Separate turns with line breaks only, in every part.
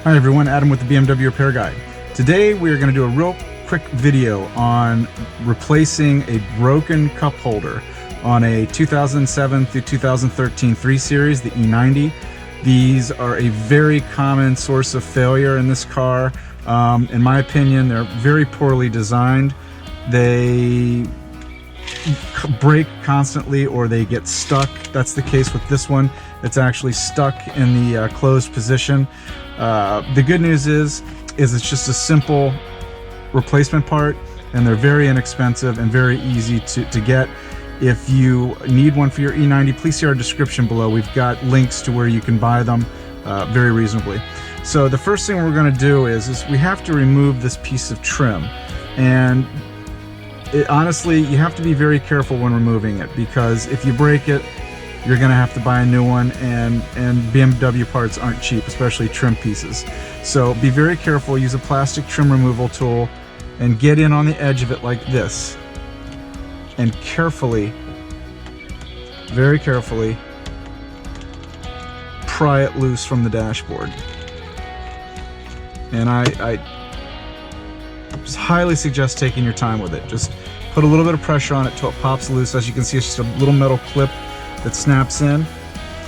Hi everyone, Adam with the BMW Repair Guide. Today we are going to do a real quick video on replacing a broken cup holder on a 2007 through 2013 3 Series, the E90. These are a very common source of failure in this car. In my opinion, they're very poorly designed. They break constantly or they get stuck. That's the case with this one. It's actually stuck in the closed position. The good news is it's just a simple replacement part, and they're very inexpensive and very easy to get. If you need one for your E90, please see our description below. We've got links to where you can buy them very reasonably. So the first thing we're going to do is we have to remove this piece of trim, and honestly, you have to be very careful when removing it, because if you break it, you're going to have to buy a new one, and BMW parts aren't cheap, especially trim pieces. So be very careful. Use a plastic trim removal tool and get in on the edge of it like this, and carefully, very carefully, pry it loose from the dashboard. And I just highly suggest taking your time with it. Just put a little bit of pressure on it till it pops loose. As you can see, it's just a little metal clip that snaps in,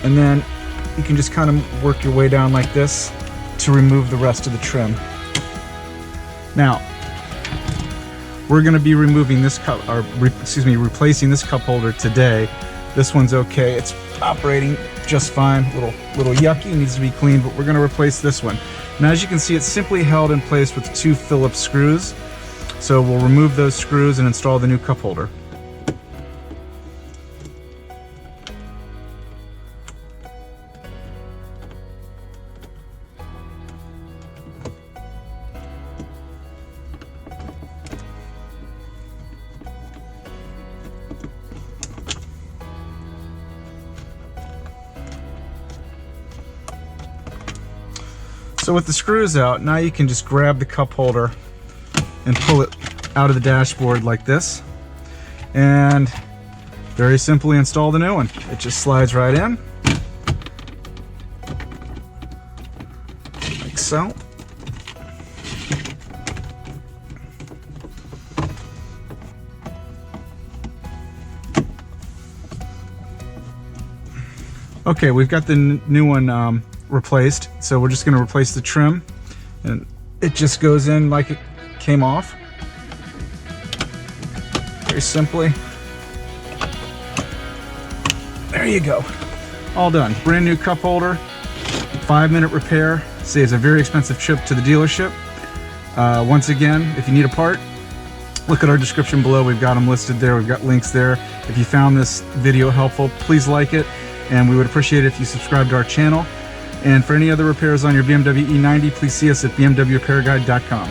and then you can just kind of work your way down like this to remove the rest of the trim. Now we're going to be removing this cup, or replacing this cup holder today. This one's okay, it's operating just fine. Little yucky, needs to be cleaned, but we're going to replace this one. Now, as you can see, it's simply held in place with 2 Phillips screws. So we'll remove those screws and install the new cup holder. So with the screws out, now you can just grab the cup holder and pull it out of the dashboard like this, and very simply install the new one. It just slides right in, like so. Okay, we've got the new one replaced, so we're just going to replace the trim, and it just goes in like it came off, very simply. There you go, all done. Brand new cup holder, 5-minute repair, saves a very expensive trip to the dealership. Once again, if you need a part, look at our description below. We've got them listed there. We've got links there. If you found this video helpful, please like it, and we would appreciate it if you subscribe to our channel. And for any other repairs on your BMW E90, please see us at bmwrepairguide.com.